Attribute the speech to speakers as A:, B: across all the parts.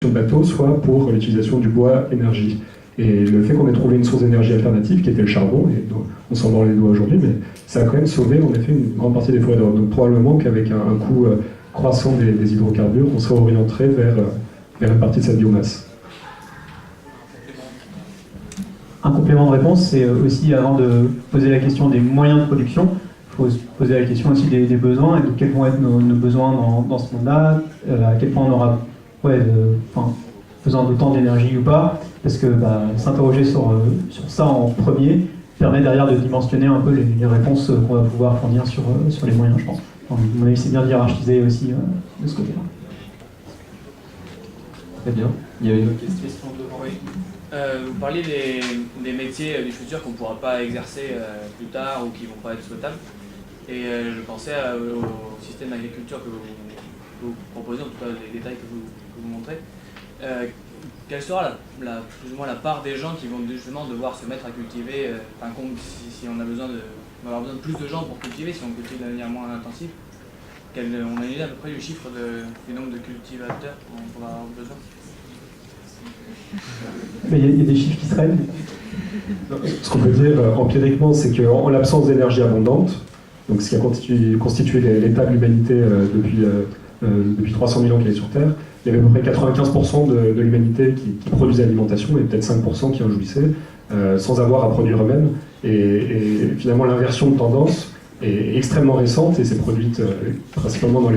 A: de bateaux, soit pour l'utilisation du bois énergie. Et le fait qu'on ait trouvé une source d'énergie alternative, qui était le charbon, et on s'en mord les doigts aujourd'hui, mais ça a quand même sauvé en effet une grande partie des forêts d'Europe. Donc probablement qu'avec un coût croissant des hydrocarbures, on se orienterait vers une partie de cette biomasse.
B: Un complément de réponse, c'est aussi, avant de poser la question des moyens de production, il faut se poser la question aussi des besoins, et de quels vont être nos besoins dans ce monde-là, à quel point on aura besoin d'autant d'énergie ou pas, parce que s'interroger sur ça en premier permet derrière de dimensionner un peu les réponses qu'on va pouvoir fournir sur les moyens, je pense. Enfin, à mon avis, c'est bien de hiérarchiser aussi de ce côté-là.
C: Très bien. Il y a une autre question.
D: Oui. Vous parliez des métiers du futur qu'on ne pourra pas exercer plus tard ou qui ne vont pas être souhaitables. Et je pensais au système d'agriculture que vous proposez, en tout cas les détails que vous montrez. Quelle sera plus ou moins la part des gens qui vont justement devoir se mettre à cultiver, si on a besoin on va avoir besoin de plus de gens pour cultiver, si on cultive de manière moins intensive. On a une idée à peu près du chiffre du nombre de cultivateurs qu'on va avoir besoin.
B: Il y a des chiffres qui se règlent.
A: Ce qu'on peut dire empiriquement, c'est qu'en l'absence d'énergie abondante, donc ce qui a constitué l'état de l'humanité depuis 300 000 ans qu'elle est sur Terre, il y avait à peu près 95% de l'humanité qui produisait l'alimentation et peut-être 5% qui en jouissait, sans avoir à produire eux-mêmes. Et finalement, l'inversion de tendance est extrêmement récente et s'est produite principalement dans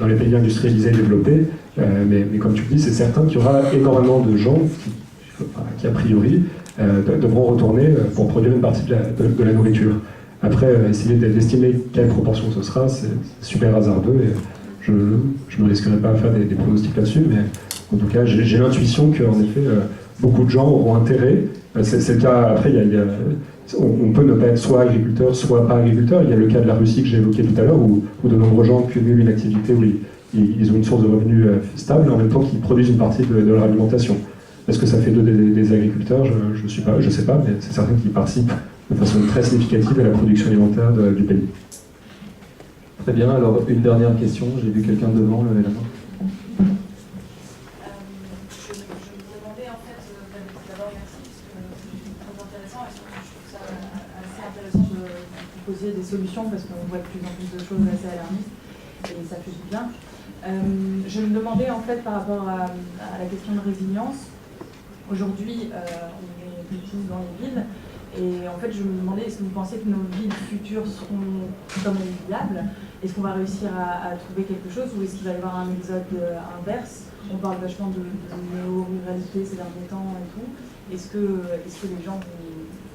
A: les pays industrialisés et développés. Mais comme tu le dis, c'est certain qu'il y aura énormément de gens qui a priori, devront retourner pour produire une partie de la nourriture. Après, essayer d'estimer quelle proportion ce sera, c'est super hasardeux. Et je ne me risquerai pas à faire des pronostics là-dessus, mais en tout cas, j'ai l'intuition qu'en effet, beaucoup de gens auront intérêt. C'est le cas, après, on peut ne pas être soit agriculteur, soit pas agriculteur. Il y a le cas de la Russie que j'ai évoqué tout à l'heure, où de nombreux gens cumulent une activité où ils ont une source de revenus stable, en même temps qu'ils produisent une partie de leur alimentation. Est-ce que ça fait d'eux des agriculteurs? Je ne sais pas, mais c'est certain qu'ils participent de façon très significative à la production alimentaire du pays.
C: Très bien, alors une dernière question, j'ai vu quelqu'un devant lever la main.
E: Je me demandais en fait, d'abord merci, parce que c'est très intéressant et surtout je trouve ça assez intéressant de proposer des solutions parce qu'on voit de plus en plus de choses assez alarmistes et ça fait du bien. Je me demandais en fait par rapport à la question de résilience. Aujourd'hui, on est beaucoup dans les villes. Et en fait, je me demandais, est-ce que vous pensez que nos villes futures seront comme viables? Est-ce qu'on va réussir à trouver quelque chose ou est-ce qu'il va y avoir un exode inverse? On parle vachement de néo-ruralité ces derniers temps et tout. Est-ce que les gens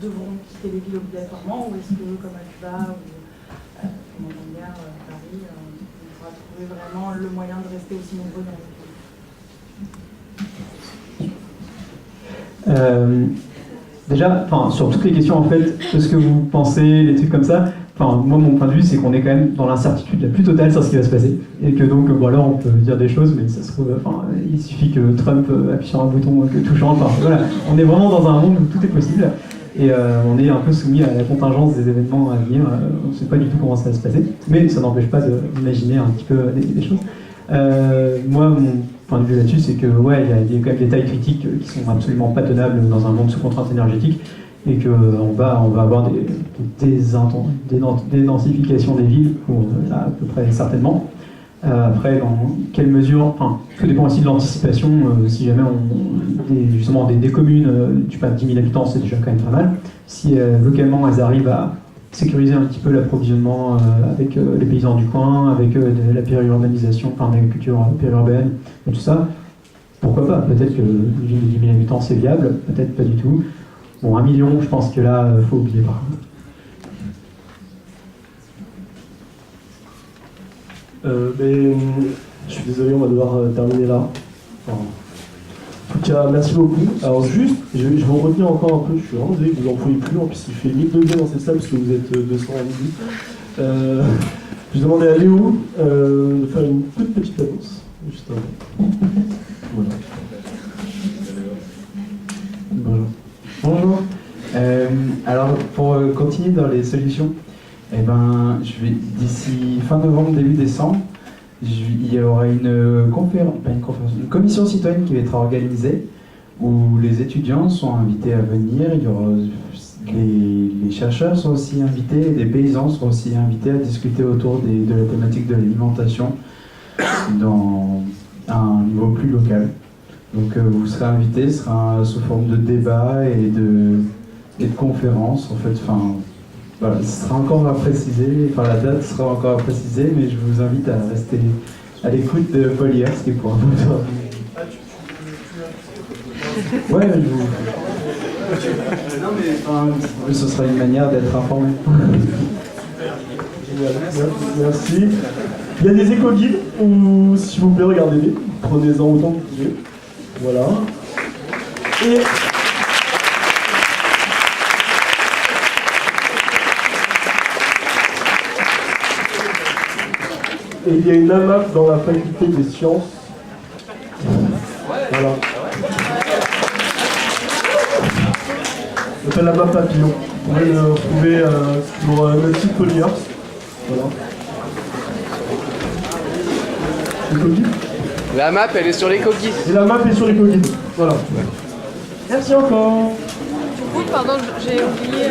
E: devront quitter les villes obligatoirement ou est-ce que, comme à Cuba ou comme en Angleterre, Paris, on pourra trouver vraiment le moyen de rester aussi nombreux dans les villes?
B: Déjà, sur toutes les questions en fait, de ce que vous pensez, les trucs comme ça, moi mon point de vue c'est qu'on est quand même dans l'incertitude la plus totale sur ce qui va se passer. Et que donc, alors on peut dire des choses, mais ça se trouve, il suffit que Trump appuie sur un bouton, que tout change, voilà. On est vraiment dans un monde où tout est possible. Et on est un peu soumis à la contingence des événements à venir, on ne sait pas du tout comment ça va se passer, mais ça n'empêche pas d'imaginer un petit peu des choses. Moi, mon point de vue là-dessus, c'est que il y a quand même des tailles critiques qui sont absolument pas tenables dans un monde sous contrainte énergétique et qu'on va avoir des densifications des villes, à peu près certainement. Après, dans quelle mesure, tout dépend aussi de l'anticipation. Si jamais justement des communes, 10 000 habitants, c'est déjà quand même pas mal. Si localement elles arrivent à sécuriser un petit peu l'approvisionnement avec les paysans du coin, avec la périurbanisation, l'agriculture périurbaine et tout ça, pourquoi pas? Peut-être que une ville de 10 000 habitants c'est viable, peut-être pas du tout. Bon, 1 million, je pense que là, faut oublier par contre.
F: Je suis désolé, on va devoir terminer là. En tout cas, merci beaucoup. Alors juste, je vais vous retenir encore un peu, je suis vraiment désolé que vous n'en pouvez plus, en plus il fait 1000 degrés dans cette salle parce que vous êtes 200 à midi. Je demandais à Léo de faire une toute petite annonce. Juste avant. Voilà.
G: Bonjour. Alors, pour continuer dans les solutions, je vais d'ici fin novembre, début décembre, il y aura une conférence, pas une conférence, une commission citoyenne qui va être organisée où les étudiants sont invités à venir. Il y aura les chercheurs sont aussi invités, et les paysans sont aussi invités à discuter autour de la thématique de l'alimentation dans un niveau plus local. Donc vous serez invités, ce sera sous forme de débat et de conférence en fait. Enfin, voilà, ce sera encore à préciser, enfin la date sera encore à préciser, mais je vous invite à rester à l'écoute de Paul Hiers qui pourra vous dire. Ouais, je vous... Non mais enfin, ce sera une manière d'être informé.
F: Merci. Il y a des éco-guides, ou s'il vous plaît, regardez-les. Prenez-en autant que vous pouvez. Voilà. Et il y a une AMAP dans la faculté des sciences. Voilà. Ça s'appelle la map papillon. Vous pouvez le retrouver sur notre site Paul Hiers. Voilà. L'éco-guide.
H: La map, elle est sur l'éco-guide.
F: Et la map est sur l'éco-guide. Voilà. Merci encore.
E: Du coup, pardon, j'ai oublié.